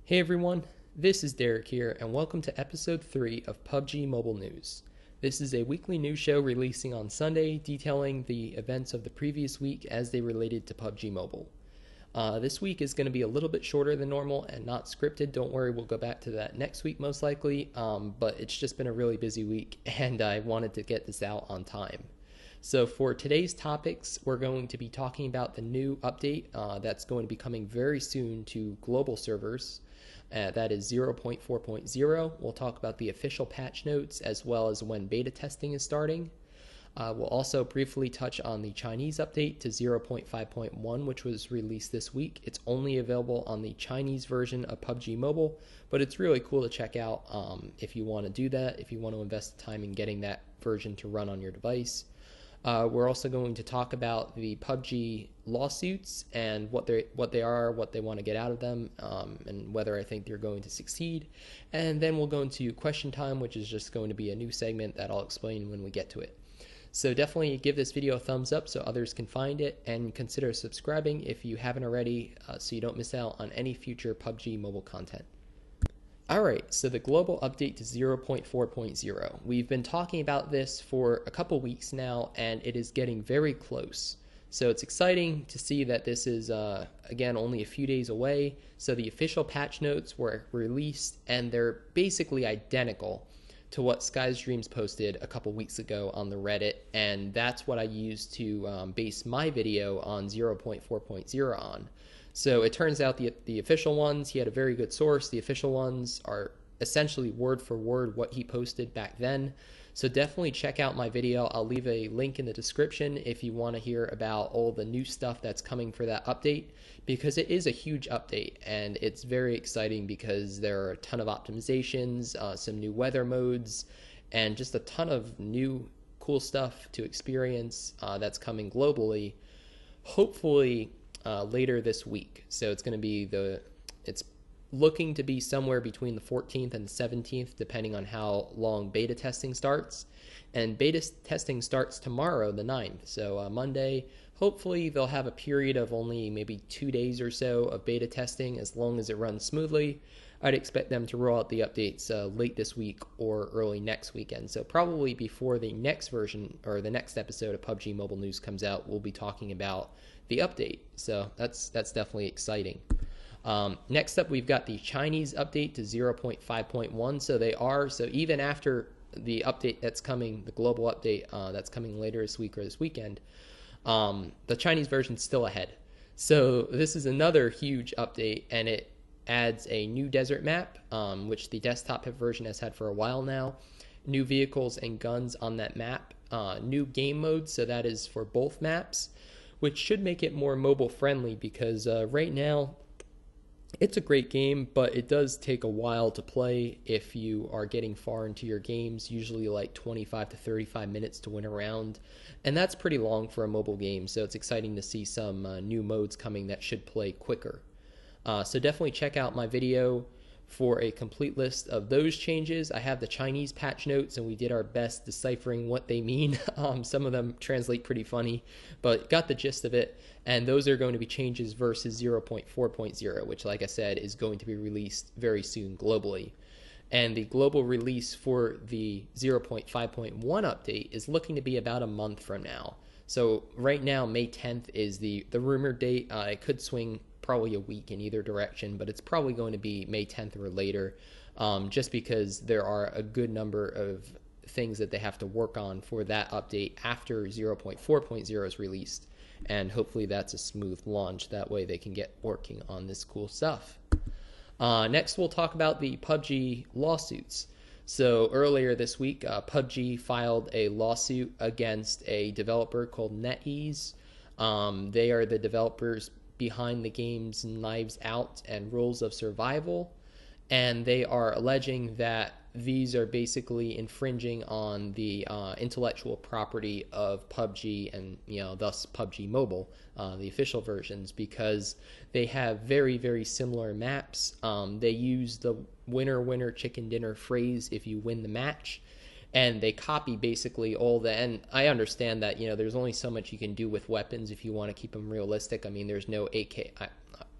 Hey everyone, this is Derek here, and welcome to episode 3 of PUBG Mobile News. This is a weekly news show releasing on Sunday, detailing the events of the previous week as they related to PUBG Mobile. This week is going to be a little bit shorter than normal and not scripted. Don't worry, we'll go back to that next week most likely, but it's just been a really busy week, and I wanted to get this out on time. So for today's topics, we're going to be talking about the new update that's going to be coming very soon to global servers. That is 0.4.0. We'll talk about the official patch notes as well as when beta testing is starting. We'll also briefly touch on the Chinese update to 0.5.1, which was released this week. It's only available on the Chinese version of PUBG Mobile, but it's really cool to check out if you want to do that, if you want to invest the time in getting that version to run on your device. We're also going to talk about the PUBG lawsuits and what they are, what they want to get out of them, and whether I think they're going to succeed. And then we'll go into question time, which is just going to be a new segment that I'll explain when we get to it. So definitely give this video a thumbs up so others can find it, and consider subscribing if you haven't already so you don't miss out on any future PUBG mobile content. Alright, so the global update to 0.4.0. We've been talking about this for a couple weeks now, and it is getting very close. So it's exciting to see that this is, again, only a few days away. So the official patch notes were released, and they're basically identical to what Sky's Dreams posted a couple weeks ago on the Reddit, and that's what I used to base my video on 0.4.0 on. So it turns out the official ones, he had a very good source. The official ones are essentially word for word what he posted back then. So definitely check out my video. I'll leave a link in the description if you want to hear about all the new stuff that's coming for that update, because it is a huge update and it's very exciting because there are a ton of optimizations, some new weather modes, and just a ton of new cool stuff to experience that's coming globally. Hopefully later this week. So it's going to be it's looking to be somewhere between the 14th and the 17th, depending on how long beta testing starts. And beta testing starts tomorrow, the 9th. So Monday, hopefully they'll have a period of only maybe 2 days or so of beta testing. As long as it runs smoothly, I'd expect them to roll out the updates late this week or early next weekend. So probably before the next version or the next episode of PUBG Mobile News comes out, we'll be talking about the update. So that's definitely exciting. Next up, we've got the Chinese update to 0.5.1. So even after the update that's coming, the global update that's coming later this week or this weekend, the Chinese version's still ahead. So this is another huge update, and it adds a new desert map, which the desktop version has had for a while now. New vehicles and guns on that map. New game modes, so that is for both maps, which should make it more mobile friendly, because right now it's a great game, but it does take a while to play if you are getting far into your games, usually like 25 to 35 minutes to win a round, and that's pretty long for a mobile game. So it's exciting to see some new modes coming that should play quicker. So definitely check out my video for a complete list of those changes. I have the Chinese patch notes, and we did our best deciphering what they mean. Some of them translate pretty funny, but got the gist of it. And those are going to be changes versus 0.4.0, which, like I said, is going to be released very soon globally. And the global release for the 0.5.1 update is looking to be about a month from now. So right now, May 10th is the rumored date. It could swing probably a week in either direction, but it's probably going to be May 10th or later, just because there are a good number of things that they have to work on for that update after 0.4.0 is released, and hopefully that's a smooth launch. That way they can get working on this cool stuff. Next, we'll talk about the PUBG lawsuits. So earlier this week, PUBG filed a lawsuit against a developer called NetEase. They are the developers behind the games Knives Out and Rules of Survival, and they are alleging that these are basically infringing on the intellectual property of PUBG, and thus PUBG Mobile, the official versions, because they have very, very similar maps. They use the winner winner chicken dinner phrase if you win the match, and they copy basically all the, and I understand that, there's only so much you can do with weapons if you want to keep them realistic. I mean, there's no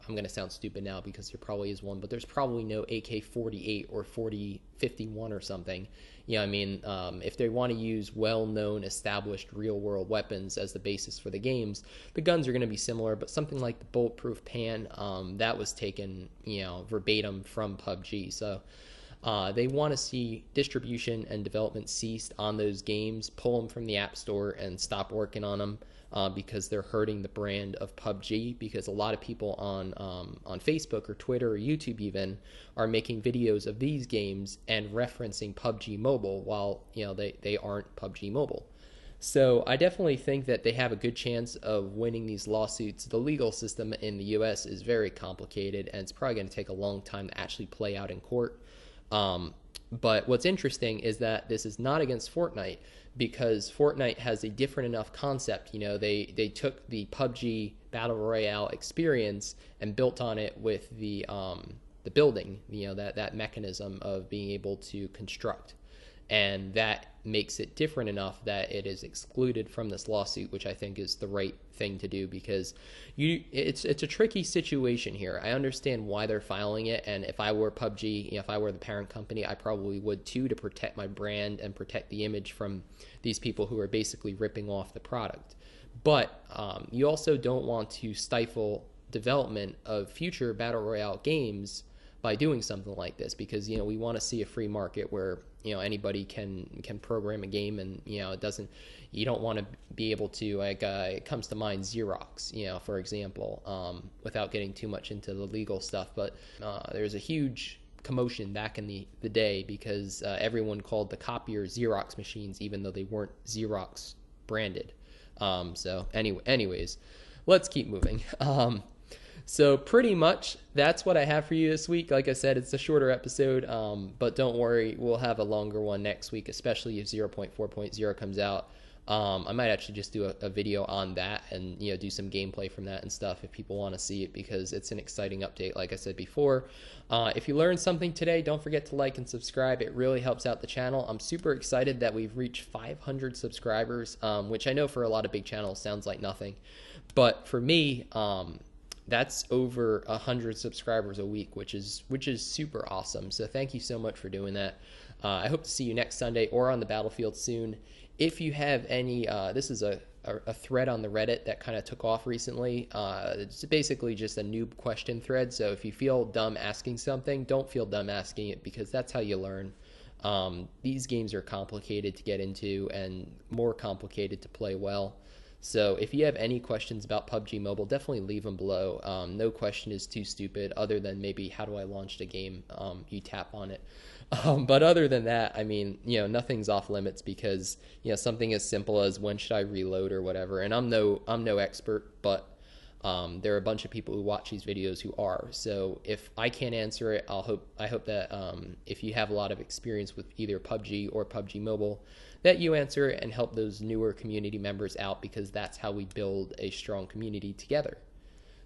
I'm going to sound stupid now because there probably is one, but there's probably no AK-48 or 4051 or something. You know, I mean, if they want to use well-known, established real-world weapons as the basis for the games, the guns are going to be similar, but something like the bulletproof pan, that was taken, you know, verbatim from PUBG. So they want to see distribution and development ceased on those games, pull them from the App Store, and stop working on them because they're hurting the brand of PUBG. Because a lot of people on Facebook or Twitter or YouTube even are making videos of these games and referencing PUBG Mobile while, you know, they aren't PUBG Mobile. So I definitely think that they have a good chance of winning these lawsuits. The legal system in the US is very complicated, and it's probably going to take a long time to actually play out in court. But what's interesting is that this is not against Fortnite, because Fortnite has a different enough concept. You know, they took the PUBG Battle Royale experience and built on it with the building, you know, that mechanism of being able to construct. And that makes it different enough that it is excluded from this lawsuit, which I think is the right thing to do, because it's a tricky situation here. I understand why they're filing it, and if I were PUBG, you know, if I were the parent company, I probably would too, to protect my brand and protect the image from these people who are basically ripping off the product. But you also don't want to stifle development of future Battle Royale games by doing something like this, because, you know, we want to see a free market where, you know, anybody can program a game, and, you know, you don't want to be able to, like, it comes to mind Xerox, you know, for example, without getting too much into the legal stuff. But there's a huge commotion back in the day because everyone called the copier Xerox machines, even though they weren't Xerox branded. So anyways, let's keep moving. So pretty much that's what I have for you this week. Like I said, it's a shorter episode, but don't worry, we'll have a longer one next week, especially if 0.4.0 comes out. I might actually just do a video on that and, you know, do some gameplay from that and stuff if people want to see it, because it's an exciting update, like I said before. If you learned something today, don't forget to like and subscribe. It really helps out the channel. I'm super excited that we've reached 500 subscribers, which I know for a lot of big channels sounds like nothing. But for me, that's over 100 subscribers a week, which is super awesome. So thank you so much for doing that. I hope to see you next Sunday or on the battlefield soon. If you have any, this is a thread on the Reddit that kind of took off recently. It's basically just a noob question thread. So if you feel dumb asking something, don't feel dumb asking it, because that's how you learn. These games are complicated to get into and more complicated to play well. So if you have any questions about PUBG Mobile, definitely leave them below. No question is too stupid, other than maybe how do I launch a game? You tap on it. But other than that, I mean, you know, nothing's off limits, because, you know, something as simple as when should I reload or whatever. And I'm no expert, but there are a bunch of people who watch these videos who are. So if I can't answer it, I hope that if you have a lot of experience with either PUBG or PUBG Mobile, that you answer it and help those newer community members out, because that's how we build a strong community together.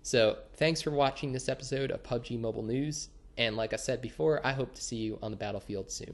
So thanks for watching this episode of PUBG Mobile News. And like I said before, I hope to see you on the battlefield soon.